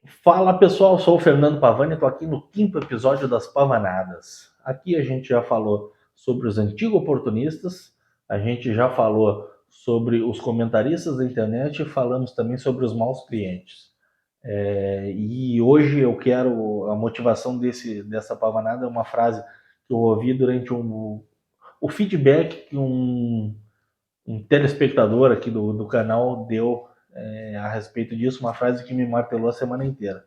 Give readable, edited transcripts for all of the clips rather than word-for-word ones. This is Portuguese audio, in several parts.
Fala pessoal, sou o Fernando Pavani, estou aqui no 5º episódio das Pavanadas. Aqui a gente já falou sobre os antigos oportunistas, a gente já falou sobre os comentaristas da internet e falamos também sobre os maus clientes. E hoje eu quero, a motivação dessa Pavanada é uma frase que eu ouvi durante o feedback que um telespectador aqui do canal deu a respeito disso, uma frase que me martelou a semana inteira.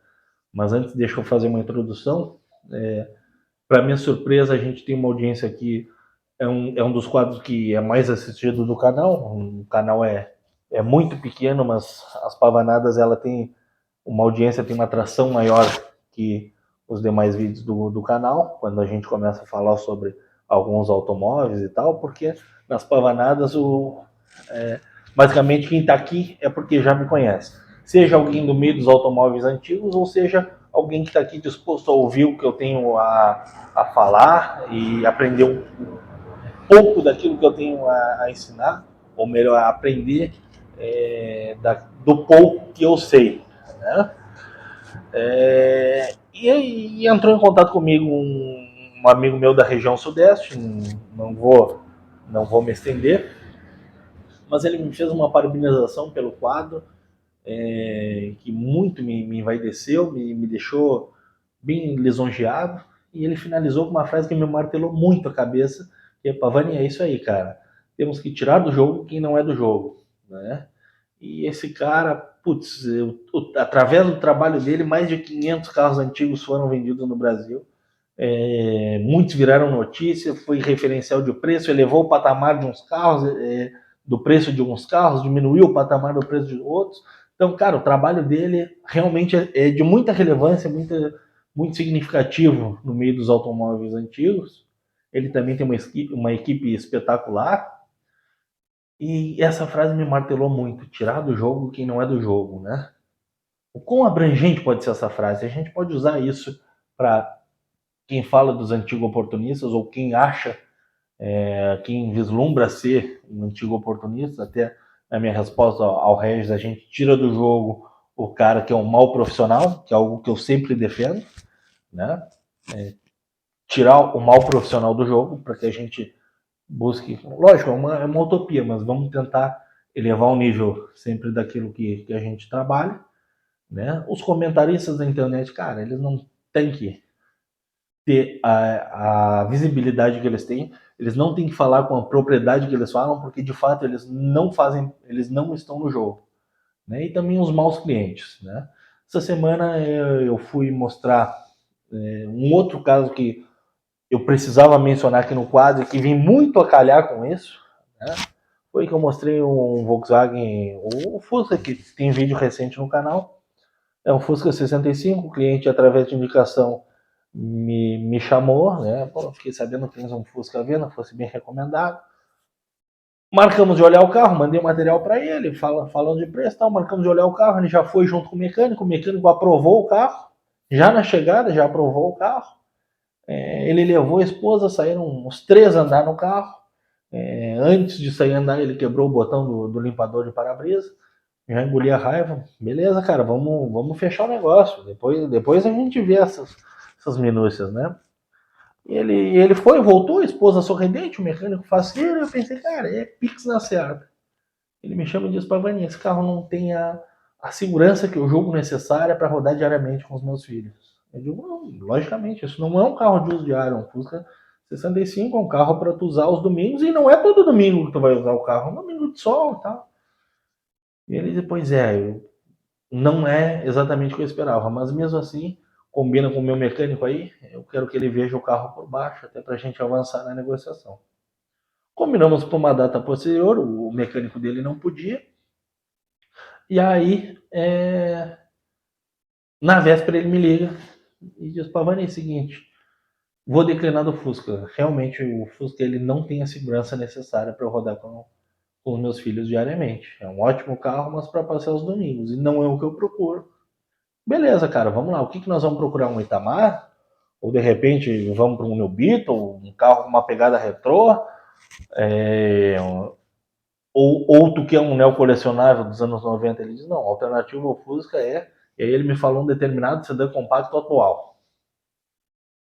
Mas antes, deixa eu fazer uma introdução. Para minha surpresa, a gente tem uma audiência aqui, é um dos quadros que é mais assistido do canal. O canal é muito pequeno, mas as Pavanadas ela tem uma audiência, tem uma atração maior que os demais vídeos do canal, quando a gente começa a falar sobre alguns automóveis e tal, porque nas Pavanadas basicamente quem está aqui é porque já me conhece. Seja alguém do meio dos automóveis antigos, ou seja alguém que está aqui disposto a ouvir o que eu tenho a falar e aprender um pouco daquilo que eu tenho a ensinar, ou melhor, a aprender do pouco que eu sei. Né? E entrou em contato comigo um amigo meu da região sudeste, não vou me estender, mas ele me fez uma parabenização pelo quadro, que muito me envaideceu, me deixou bem lisonjeado, e ele finalizou com uma frase que me martelou muito a cabeça, que é: Pavani, é isso aí, cara, temos que tirar do jogo quem não é do jogo, né? E esse cara, putz, através do trabalho dele, mais de 500 carros antigos foram vendidos no Brasil. Muitos viraram notícia, foi referencial de preço, elevou o patamar de uns carros, do preço de uns carros, diminuiu o patamar do preço de outros. Então, cara, o trabalho dele realmente é de muita relevância, muito significativo no meio dos automóveis antigos. Ele também tem uma equipe espetacular. E essa frase me martelou muito: tirar do jogo quem não é do jogo, né? O quão abrangente pode ser essa frase? A gente pode usar isso para quem fala dos antigos oportunistas, ou quem acha, quem vislumbra ser um antigo oportunista. Até a minha resposta ao Regis, a gente tira do jogo o cara que é um mau profissional, que é algo que eu sempre defendo, né? Tirar o mau profissional do jogo para que a gente busque, lógico, é uma utopia, mas vamos tentar elevar o nível sempre daquilo que a gente trabalha, né? Os comentaristas da internet, cara, eles não têm que ter a visibilidade que eles têm, eles não têm que falar com a propriedade que eles falam, porque de fato eles não estão no jogo, né? E também os maus clientes, né? Essa semana eu fui mostrar um outro caso que eu precisava mencionar aqui no quadro, que vem muito a calhar com isso, né? Foi que eu mostrei um Volkswagen, o Fusca, que tem vídeo recente no canal. É um Fusca 65, o cliente, através de indicação, me chamou, né? Pô, fiquei sabendo que tens um Fusca à venda, fosse bem recomendado. Marcamos de olhar o carro, mandei material para ele, falando de preço, tal. Marcamos de olhar o carro, ele já foi junto com o mecânico aprovou o carro, já na chegada, já aprovou o carro. Ele levou a esposa, saíram uns 3 andar no carro. Antes de sair andar, ele quebrou o botão do limpador de para-brisa. Já engoli a raiva. Beleza, cara, vamos fechar o negócio. Depois a gente vê essas minúcias, né? Ele foi, voltou, a esposa sorridente, o mecânico faceiro. Eu pensei, cara, é Pix na certa. Ele me chama e diz: Pavani, esse carro não tem a segurança que eu julgo necessária para rodar diariamente com os meus filhos. Eu digo: não, logicamente, isso não é um carro de uso diário, é um Fusca 65, é um carro para tu usar os domingos, e não é todo domingo que tu vai usar o carro, é um domingo de sol e tal. E ele diz: pois é, não é exatamente o que eu esperava, mas mesmo assim, combina com o meu mecânico aí, eu quero que ele veja o carro por baixo, até para a gente avançar na negociação. Combinamos para uma data posterior, o mecânico dele não podia, e aí, na véspera ele me liga e diz: Pavani, é o seguinte, vou declinar do Fusca. Realmente o Fusca ele não tem a segurança necessária para eu rodar com os meus filhos diariamente. É um ótimo carro, mas para passar os domingos, e não é o que eu procuro. Beleza, cara, vamos lá. O que nós vamos procurar? Um Itamar? Ou de repente vamos para um New Beetle, um carro com uma pegada retrô? É, ou tu quer um neocolecionável dos anos 90? Ele diz: não, a alternativa ao Fusca é E aí ele me falou um determinado sedã compacto atual.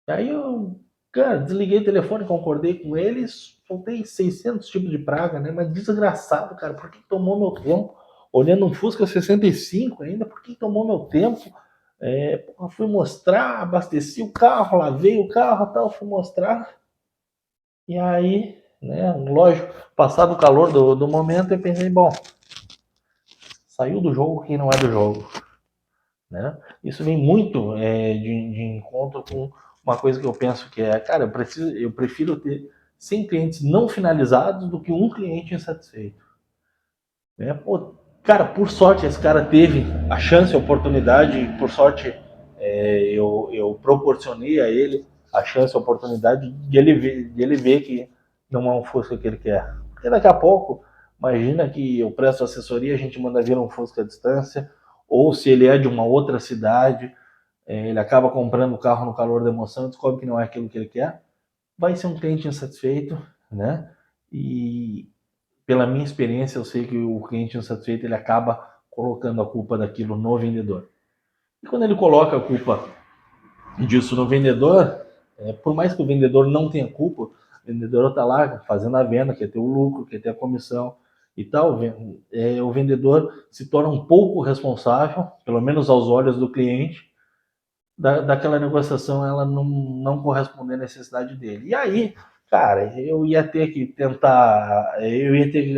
E aí eu, cara, desliguei o telefone, concordei com ele, soltei 600 tipos de praga, né? Mas desgraçado, cara, por que tomou meu tempo? Olhando um Fusca 65 ainda, por que tomou meu tempo? Fui mostrar, abasteci o carro, lavei o carro e tal, fui mostrar. E aí, né, lógico, passado o calor do momento, eu pensei, bom, saiu do jogo quem não é do jogo. Né? Isso vem muito de encontro com uma coisa que eu penso que é, cara, eu prefiro ter 100 clientes não finalizados do que um cliente insatisfeito. Né? Pô, cara, por sorte esse cara teve a chance, a oportunidade, e por sorte eu proporcionei a ele a chance, a oportunidade de ele ver que não é um Fusca que ele quer. Porque daqui a pouco, imagina que eu presto assessoria, a gente manda vir um Fusca à distância, ou se ele é de uma outra cidade, ele acaba comprando o carro no calor da emoção, descobre que não é aquilo que ele quer, vai ser um cliente insatisfeito, né? E pela minha experiência, eu sei que o cliente insatisfeito ele acaba colocando a culpa daquilo no vendedor. E quando ele coloca a culpa disso no vendedor, por mais que o vendedor não tenha culpa, o vendedor está lá fazendo a venda, quer ter o lucro, quer ter a comissão e tal, o vendedor se torna um pouco responsável, pelo menos aos olhos do cliente, daquela negociação ela não corresponder à necessidade dele. E aí, cara, eu ia ter que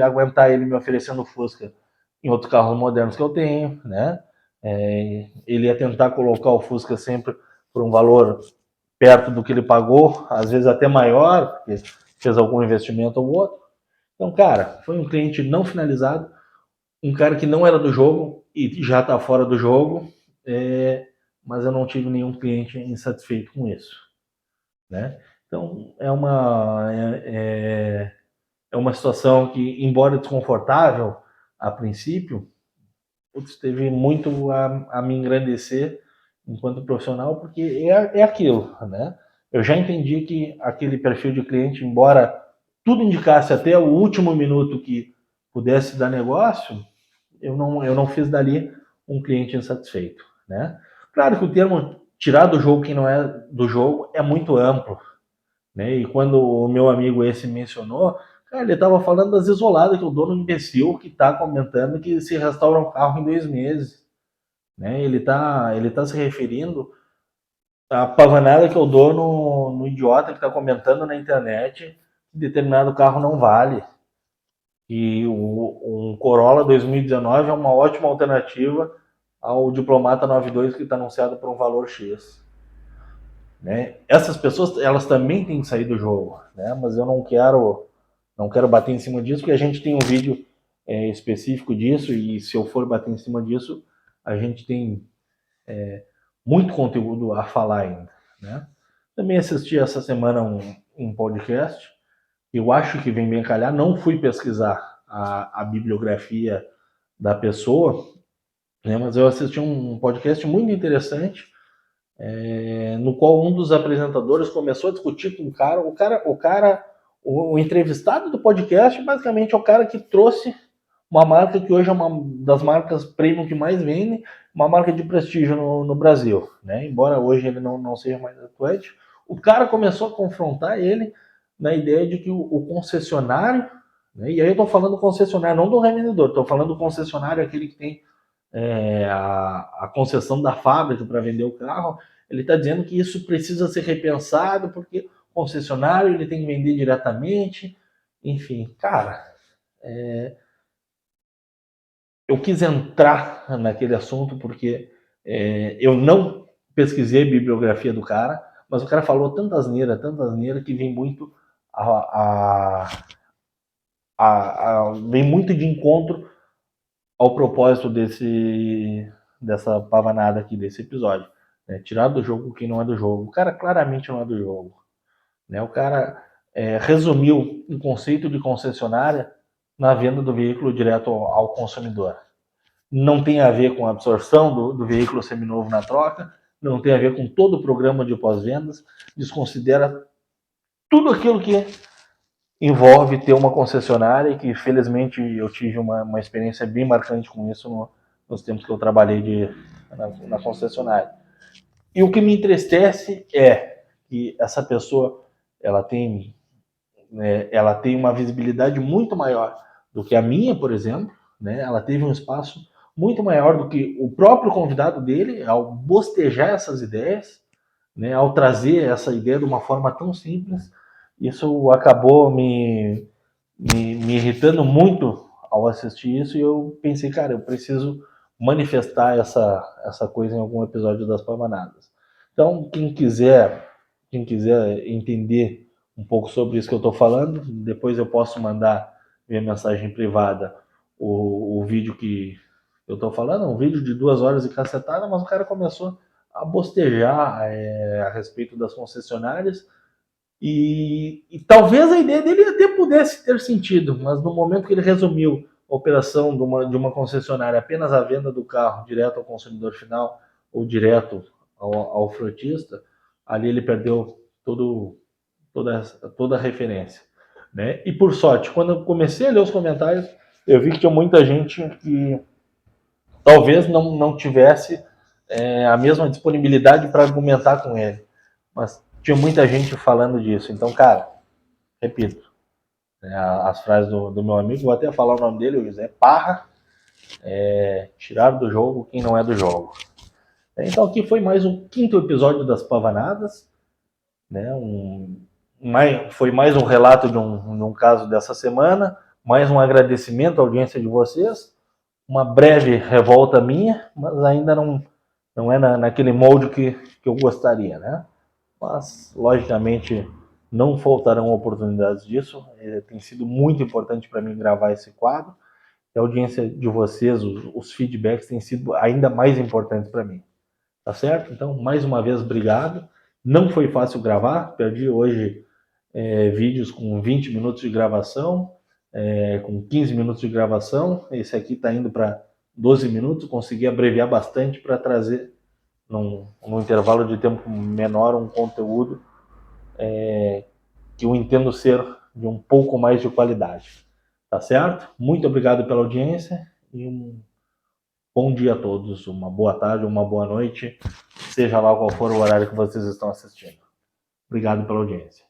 aguentar ele me oferecendo Fusca em outros carros modernos que eu tenho, né? Ele ia tentar colocar o Fusca sempre por um valor perto do que ele pagou, às vezes até maior, porque fez algum investimento ou outro. Então, cara, foi um cliente não finalizado, um cara que não era do jogo e já está fora do jogo, mas eu não tive nenhum cliente insatisfeito com isso, né? Então, é uma situação que, embora desconfortável a princípio, teve muito a me engrandecer enquanto profissional, porque é aquilo, né? Eu já entendi que aquele perfil de cliente, embora tudo indicasse até o último minuto que pudesse dar negócio, eu não fiz dali um cliente insatisfeito, né? Claro que o termo tirar do jogo quem não é do jogo é muito amplo, né? E quando o meu amigo esse mencionou, cara, ele estava falando das isoladas, que o dono imbecil que está comentando que se restaura um carro em 2 meses, né? Ele tá se referindo à pavanada que eu dou no idiota que está comentando na internet que determinado carro não vale. E um Corolla 2019 é uma ótima alternativa ao Diplomata 92 que está anunciado por um valor X. Né? Essas pessoas elas também têm que sair do jogo, né? Mas eu não quero bater em cima disso, porque a gente tem um vídeo específico disso e se eu for bater em cima disso, a gente tem muito conteúdo a falar ainda, né? Também assisti essa semana um podcast, eu acho que vem bem calhar, não fui pesquisar a bibliografia da pessoa, né? Mas eu assisti um podcast muito interessante, no qual um dos apresentadores começou a discutir com o entrevistado do podcast, basicamente é o cara que trouxe uma marca que hoje é uma das marcas premium que mais vende, uma marca de prestígio no Brasil, né? Embora hoje ele não seja mais atuante, o cara começou a confrontar ele na ideia de que o concessionário, né? E aí eu estou falando do concessionário, não do revendedor, estou falando do concessionário, aquele que tem a concessão da fábrica para vender o carro, ele está dizendo que isso precisa ser repensado porque o concessionário ele tem que vender diretamente, enfim, cara, eu quis entrar naquele assunto porque eu não pesquisei a bibliografia do cara, mas o cara falou tanta asneira que vem muito vem muito de encontro ao propósito dessa pavanada aqui, desse episódio. Né? Tirar do jogo quem não é do jogo. O cara claramente não é do jogo. Né? O cara resumiu um conceito de concessionária na venda do veículo direto ao consumidor. Não tem a ver com a absorção do veículo seminovo na troca, não tem a ver com todo o programa de pós-vendas, desconsidera tudo aquilo que envolve ter uma concessionária, que felizmente eu tive uma experiência bem marcante com isso nos tempos que eu trabalhei na concessionária. E o que me entristece é que essa pessoa ela tem, né, ela tem uma visibilidade muito maior do que a minha, por exemplo, né? Ela teve um espaço muito maior do que o próprio convidado dele ao bostejar essas ideias, né? Ao trazer essa ideia de uma forma tão simples. Isso acabou me irritando muito ao assistir isso e eu pensei, cara, eu preciso manifestar essa coisa em algum episódio das Pavanadas. Então, quem quiser entender um pouco sobre isso que eu estou falando, depois eu posso mandar minha mensagem privada o vídeo que eu estou falando, um vídeo de 2 horas e cacetada, mas o cara começou a bostejar a respeito das concessionárias e talvez a ideia dele até pudesse ter sentido, mas no momento que ele resumiu a operação de uma concessionária apenas a venda do carro direto ao consumidor final ou direto ao frotista, ali ele perdeu toda a referência. Né? E por sorte, quando eu comecei a ler os comentários, eu vi que tinha muita gente que talvez não tivesse a mesma disponibilidade para argumentar com ele. Mas tinha muita gente falando disso. Então, cara, repito, as frases do meu amigo, vou até falar o nome dele, o José Parra, tirar do jogo quem não é do jogo. Então aqui foi mais um 5º episódio das Pavanadas, né? Foi mais um relato de um caso dessa semana, mais um agradecimento à audiência de vocês, uma breve revolta minha, mas ainda não é naquele molde que eu gostaria, né? Mas, logicamente, não faltarão oportunidades disso. Tem sido muito importante para mim gravar esse quadro. E a audiência de vocês, os feedbacks têm sido ainda mais importantes para mim. Tá certo? Então, mais uma vez, obrigado. Não foi fácil gravar. Perdi hoje vídeos com 20 minutos de gravação, com 15 minutos de gravação. Esse aqui está indo para 12 minutos. Consegui abreviar bastante para trazer num intervalo de tempo menor um conteúdo que eu entendo ser de um pouco mais de qualidade. Tá certo? Muito obrigado pela audiência e um bom dia a todos, uma boa tarde, uma boa noite, seja lá qual for o horário que vocês estão assistindo. Obrigado pela audiência.